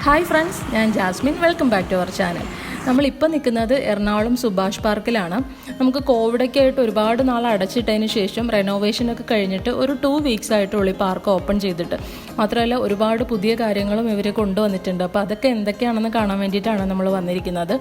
Hi friends, ഞാൻ Jasmin. Welcome back to our channel. നമ്മളിപ്പോൾ നിൽക്കുന്നത് എറണാകുളം സുഭാഷ് പാർക്കിലാണ്. നമുക്ക് കോവിഡൊക്കെ ആയിട്ട് ഒരുപാട് നാൾ അടച്ചിട്ടതിന് ശേഷം റെനോവേഷനൊക്കെ കഴിഞ്ഞിട്ട് ഒരു 2 വീക്സ് ആയിട്ടുള്ള ഈ പാർക്ക് ഓപ്പൺ ചെയ്തിട്ട്, മാത്രമല്ല ഒരുപാട് പുതിയ കാര്യങ്ങളും ഇവർ കൊണ്ടുവന്നിട്ടുണ്ട്. അപ്പോൾ അതൊക്കെ എന്തൊക്കെയാണെന്ന് കാണാൻ വേണ്ടിയിട്ടാണ് നമ്മൾ വന്നിരിക്കുന്നത്.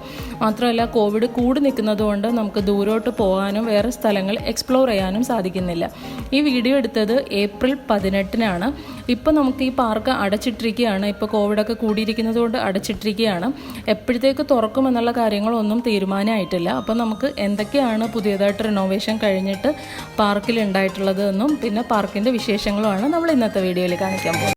മാത്രമല്ല കോവിഡ് കൂടി നിൽക്കുന്നത് കൊണ്ട് നമുക്ക് ദൂരോട്ട് പോകാനും വേറെ സ്ഥലങ്ങൾ എക്സ്പ്ലോർ ചെയ്യാനും സാധിക്കുന്നില്ല. ഈ വീഡിയോ എടുത്തത് ഏപ്രിൽ 18-നാണ്. ഇപ്പോൾ നമുക്ക് ഈ പാർക്ക് അടച്ചിട്ടിരിക്കുകയാണ്. ഇപ്പോൾ കോവിഡൊക്കെ കൂടിയിരിക്കുന്നത് കൊണ്ട് അടച്ചിട്ടിരിക്കുകയാണ്. എപ്പോഴത്തേക്ക് തുറക്കുമെന്നുള്ള കാര്യങ്ങളൊന്നും തീരുമാനമായിട്ടില്ല. അപ്പോൾ നമുക്ക് എന്തൊക്കെയാണ് പുതിയതായിട്ട് റിനോവേഷൻ കഴിഞ്ഞിട്ട് പാർക്കിൽ ഉണ്ടായിട്ടുള്ളത് എന്നും പിന്നെ പാർക്കിൻ്റെ വിശേഷങ്ങളുമാണ് നമ്മൾ ഇന്നത്തെ വീഡിയോയിൽ കാണിക്കാൻ പോകുന്നത്.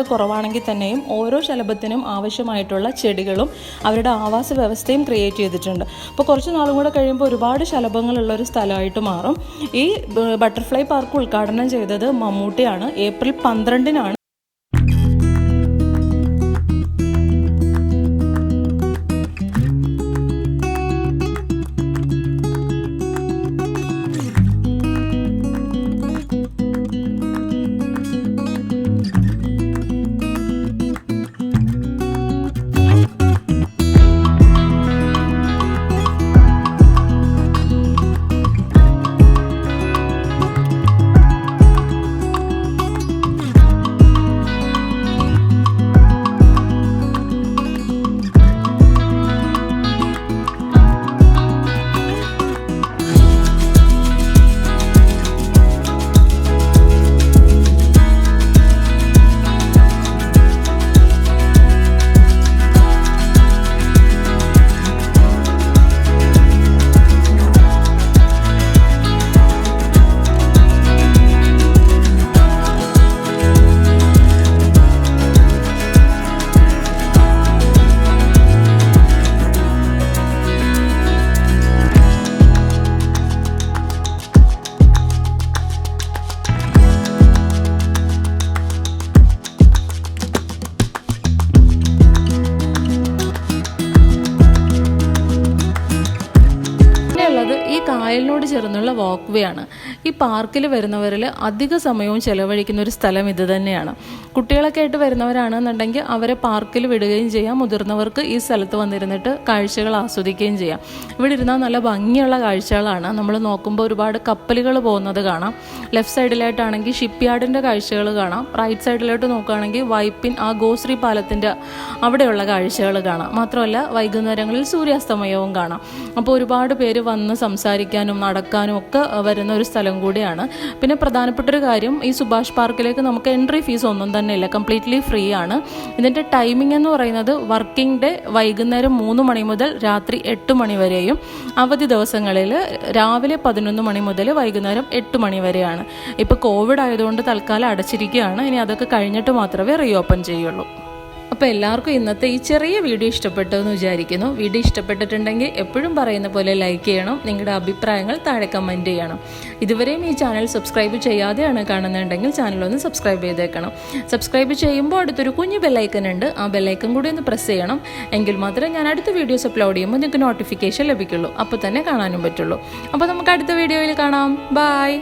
കുറവാണെങ്കിൽ തന്നെയും ഓരോ ശലഭത്തിനും ആവശ്യമായിട്ടുള്ള ചെടികളും അവരുടെ ആവാസ വ്യവസ്ഥയും ക്രിയേറ്റ് ചെയ്തിട്ടുണ്ട്. അപ്പോൾ കുറച്ച് നാളും കൂടെ കഴിയുമ്പോൾ ഒരുപാട് ശലഭങ്ങളുള്ളൊരു സ്ഥലമായിട്ട് മാറും. ഈ ബട്ടർഫ്ലൈ പാർക്ക് ഉദ്ഘാടനം ചെയ്തത് മമ്മൂട്ടിയാണ്. ഏപ്രിൽ 12-നാണ്. ഈ കായലിനോട് ചേർന്നുള്ള വാക്ക് വേ ആണ്. ഈ പാർക്കിൽ വരുന്നവരിൽ അധിക സമയവും ചെലവഴിക്കുന്ന ഒരു സ്ഥലം ഇത് തന്നെയാണ്. കുട്ടികളൊക്കെ ആയിട്ട് വരുന്നവരാണെന്നുണ്ടെങ്കിൽ അവരെ പാർക്കിൽ വിടുകയും ചെയ്യാം. മുതിർന്നവർക്ക് ഈ സ്ഥലത്ത് വന്നിരുന്നിട്ട് കാഴ്ചകൾ ആസ്വദിക്കുകയും ചെയ്യാം. ഇവിടെ ഇരുന്നാൽ നല്ല ഭംഗിയുള്ള കാഴ്ചകളാണ്. നമ്മൾ നോക്കുമ്പോൾ ഒരുപാട് കപ്പലുകൾ പോകുന്നത് കാണാം. ലെഫ്റ്റ് സൈഡിലായിട്ടാണെങ്കിൽ ഷിപ്പ് യാർഡിൻ്റെ കാഴ്ചകൾ കാണാം. റൈറ്റ് സൈഡിലോട്ട് നോക്കുകയാണെങ്കിൽ വൈപ്പിൻ ആ ഗോശ്രീ പാലത്തിൻ്റെ അവിടെയുള്ള കാഴ്ചകൾ കാണാം. മാത്രമല്ല വൈകുന്നേരങ്ങളിൽ സൂര്യാസ്തമയവും കാണാം. അപ്പോൾ ഒരുപാട് പേര് വന്ന് സംസാരിക്കാനും നടക്കാനും ഒക്കെ വരുന്ന ഒരു സ്ഥലം കൂടിയാണ്. പിന്നെ പ്രധാനപ്പെട്ടൊരു കാര്യം, ഈ സുഭാഷ് പാർക്കിലേക്ക് നമുക്ക് എൻട്രി ഫീസ് ഒന്നും തന്നെ ഇല്ല, കംപ്ലീറ്റ്ലി ഫ്രീ ആണ്. ഇതിൻ്റെ ടൈമിംഗ് എന്ന് പറയുന്നത് വർക്കിംഗ് ഡേ വൈകുന്നേരം 3 മണി മുതൽ രാത്രി 8 മണി വരെയും അവധി ദിവസങ്ങളിൽ രാവിലെ 11 മണി മുതൽ വൈകുന്നേരം 8 മണി വരെയാണ്. ഇപ്പോൾ കോവിഡ് ആയതുകൊണ്ട് തൽക്കാലം അടച്ചിരിക്കുകയാണ്. ഇനി അതൊക്കെ കഴിഞ്ഞിട്ട് മാത്രമേ റീഓപ്പൺ ചെയ്യുള്ളൂ. അപ്പോൾ എല്ലാവർക്കും ഇന്നത്തെ ഈ ചെറിയ വീഡിയോ ഇഷ്ടപ്പെട്ടെന്ന് വിചാരിക്കുന്നു. വീഡിയോ ഇഷ്ടപ്പെട്ടിട്ടുണ്ടെങ്കിൽ എപ്പോഴും പറയുന്ന പോലെ ലൈക്ക് ചെയ്യണം. നിങ്ങളുടെ അഭിപ്രായങ്ങൾ താഴെ കമൻറ്റ് ചെയ്യണം. ഇതുവരെയും ഈ ചാനൽ സബ്സ്ക്രൈബ് ചെയ്യാതെയാണ് കാണുന്നുണ്ടെങ്കിൽ ചാനലൊന്ന് സബ്സ്ക്രൈബ് ചെയ്തേക്കണം. സബ്സ്ക്രൈബ് ചെയ്യുമ്പോൾ അടുത്തൊരു കുഞ്ഞു ബെല്ലൈക്കൻ ഉണ്ട്. ആ ബെല്ലൈക്കൻ കൂടി ഒന്ന് പ്രസ് ചെയ്യണം. എങ്കിൽ മാത്രമേ ഞാൻ അടുത്ത വീഡിയോസ് അപ്ലോഡ് ചെയ്യുമ്പോൾ നിങ്ങൾക്ക് നോട്ടിഫിക്കേഷൻ ലഭിക്കുള്ളൂ. അപ്പോൾ തന്നെ കാണാനും പറ്റുള്ളൂ. അപ്പോൾ നമുക്ക് അടുത്ത വീഡിയോയിൽ കാണാം. ബൈ.